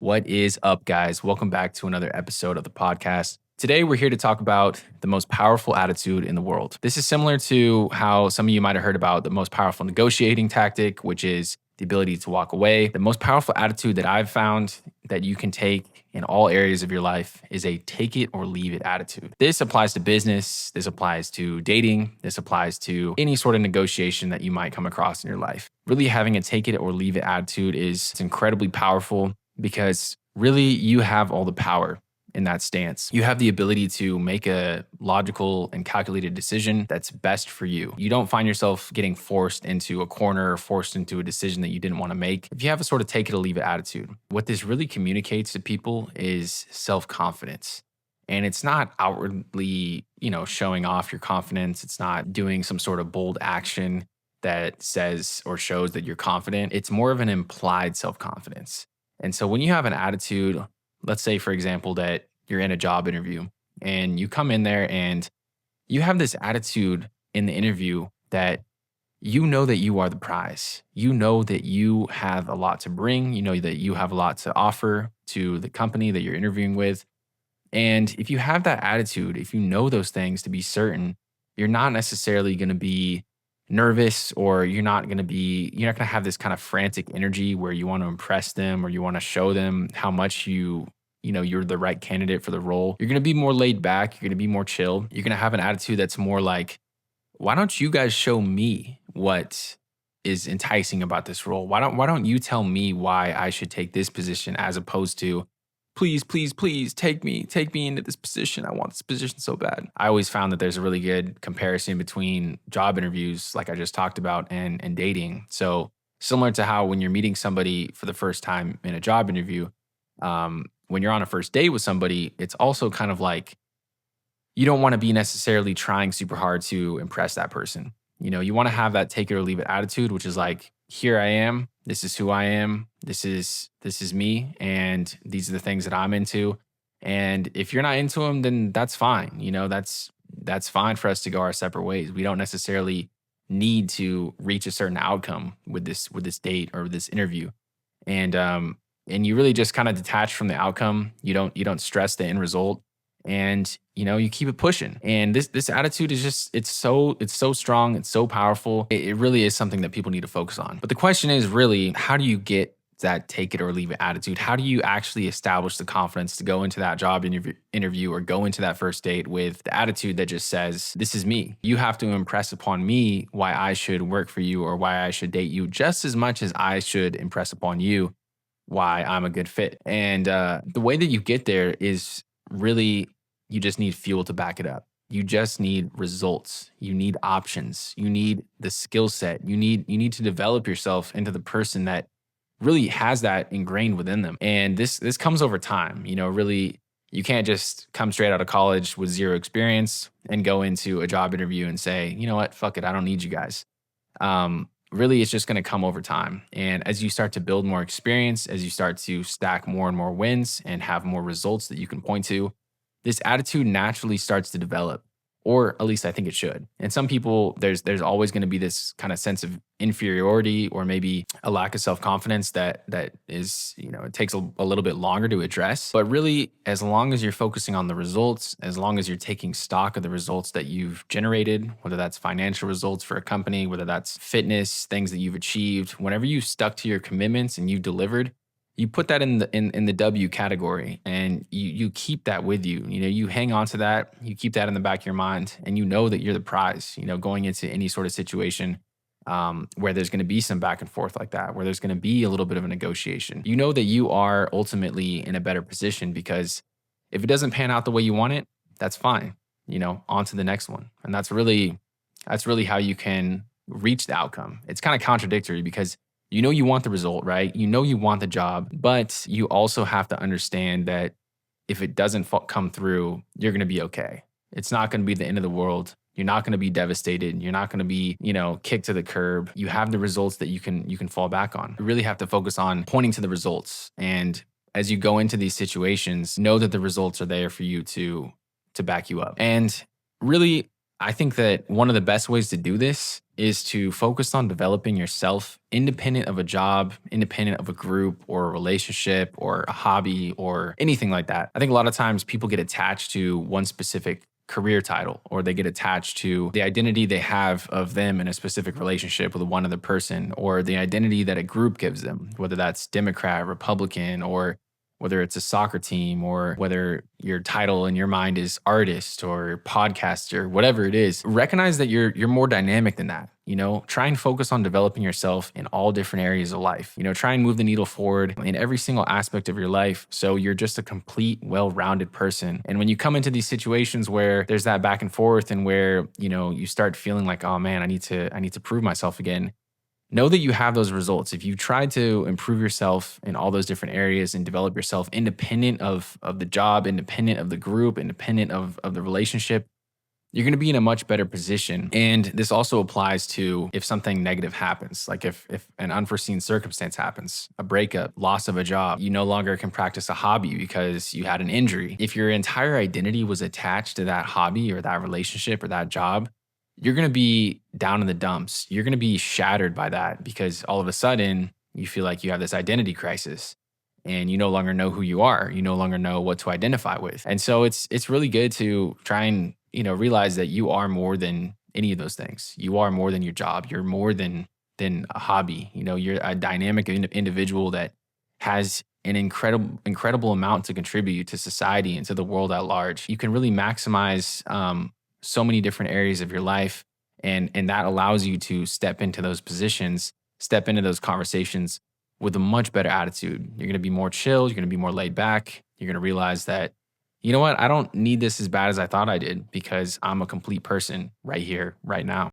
What is up, guys? Welcome back to another episode of the podcast. Today, we're here to talk about the most powerful attitude in the world. This is similar to how some of you might have heard about the most powerful negotiating tactic, which is the ability to walk away. The most powerful attitude that I've found that you can take in all areas of your life is a take it or leave it attitude. This applies to business, this applies to dating, this applies to any sort of negotiation that you might come across in your life. Really having a take it or leave it attitude is incredibly powerful because really you have all the power in that stance. You have the ability to make a logical and calculated decision that's best for you. You don't find yourself getting forced into a corner or forced into a decision that you didn't want to make. If you have a sort of take it or leave it attitude, what this really communicates to people is self-confidence. And it's not outwardly, showing off your confidence. It's not doing some sort of bold action that says or shows that you're confident. It's more of an implied self-confidence. And so when you have an attitude, let's say, for example, that you're in a job interview and you come in there and you have this attitude in the interview that you know that you are the prize. You know that you have a lot to bring. You know that you have a lot to offer to the company that you're interviewing with. And if you have that attitude, if you know those things to be certain, you're not necessarily going to be nervous, or you're not going to have this kind of frantic energy where you want to impress them or you want to show them how much you're the right candidate for the role. You're going to be more laid back. You're going to be more chill. You're going to have an attitude that's more like, why don't you guys show me what is enticing about this role? Why don't you tell me why I should take this position, as opposed to, please, please, please take me into this position. I want this position so bad. I always found that there's a really good comparison between job interviews, like I just talked about, and dating. So similar to how when you're meeting somebody for the first time in a job interview, when you're on a first date with somebody, it's also kind of like you don't want to be necessarily trying super hard to impress that person. You want to have that take it or leave it attitude, which is like, here I am. This is who I am. This is me. And these are the things that I'm into. And if you're not into them, then that's fine. That's fine for us to go our separate ways. We don't necessarily need to reach a certain outcome with this date or this interview. And you really just kind of detach from the outcome. You don't stress the end result. And you keep it pushing. And this attitude is just it's so strong, it's so powerful. It really is something that people need to focus on. But the question is really, how do you get that take it or leave it attitude? How do you actually establish the confidence to go into that job interview or go into that first date with the attitude that just says, this is me. You have to impress upon me why I should work for you or why I should date you, just as much as I should impress upon you why I'm a good fit. And the way that you get there is really, you just need fuel to back it up. You just need results. You need options. You need the skill set. You need to develop yourself into the person that really has that ingrained within them. And this comes over time. Really, you can't just come straight out of college with zero experience and go into a job interview and say, you know what, fuck it, I don't need you guys. Really, it's just going to come over time. And as you start to build more experience, as you start to stack more and more wins and have more results that you can point to, this attitude naturally starts to develop, or at least I think it should. And some people, there's always going to be this kind of sense of inferiority or maybe a lack of self-confidence that is, it takes a little bit longer to address. But really, as long as you're focusing on the results, as long as you're taking stock of the results that you've generated, whether that's financial results for a company, whether that's fitness, things that you've achieved, whenever you've stuck to your commitments and you delivered, you put that in the W category, and you keep that with you. You hang on to that, you keep that in the back of your mind, and you know that you're the prize, going into any sort of situation where there's going to be some back and forth like that, where there's going to be a little bit of a negotiation. You know that you are ultimately in a better position, because if it doesn't pan out the way you want it, that's fine. On to the next one. And that's really how you can reach the outcome. It's kind of contradictory because you want the result, right? You want the job, but you also have to understand that if it doesn't come through, you're going to be okay. It's not going to be the end of the world. You're not going to be devastated. You're not going to be, kicked to the curb. You have the results that you can fall back on. You really have to focus on pointing to the results. And as you go into these situations, know that the results are there for you to back you up. And really, I think that one of the best ways to do this is to focus on developing yourself independent of a job, independent of a group or a relationship or a hobby or anything like that. I think a lot of times people get attached to one specific career title, or they get attached to the identity they have of them in a specific relationship with one other person, or the identity that a group gives them, whether that's Democrat, Republican, or whether it's a soccer team, or whether your title in your mind is artist or podcaster, whatever it is. Recognize that you're more dynamic than that. Try and focus on developing yourself in all different areas of life. Try and move the needle forward in every single aspect of your life, so you're just a complete, well-rounded person. And when you come into these situations where there's that back and forth, and where you start feeling like, oh man, I need to prove myself again, know that you have those results. If you try to improve yourself in all those different areas and develop yourself independent of the job, independent of the group, independent of the relationship, you're going to be in a much better position. And this also applies to if something negative happens, like if an unforeseen circumstance happens, a breakup, loss of a job, you no longer can practice a hobby because you had an injury. If your entire identity was attached to that hobby or that relationship or that job, you're going to be down in the dumps. You're going to be shattered by that, because all of a sudden you feel like you have this identity crisis and you no longer know who you are. You no longer know what to identify with. And so it's really good to try and, realize that you are more than any of those things. You are more than your job. You're more than a hobby. You're a dynamic individual that has an incredible amount to contribute to society and to the world at large. You can really maximize so many different areas of your life. And that allows you to step into those positions, step into those conversations with a much better attitude. You're going to be more chill. You're going to be more laid back. You're going to realize that, you know what, I don't need this as bad as I thought I did, because I'm a complete person right here, right now.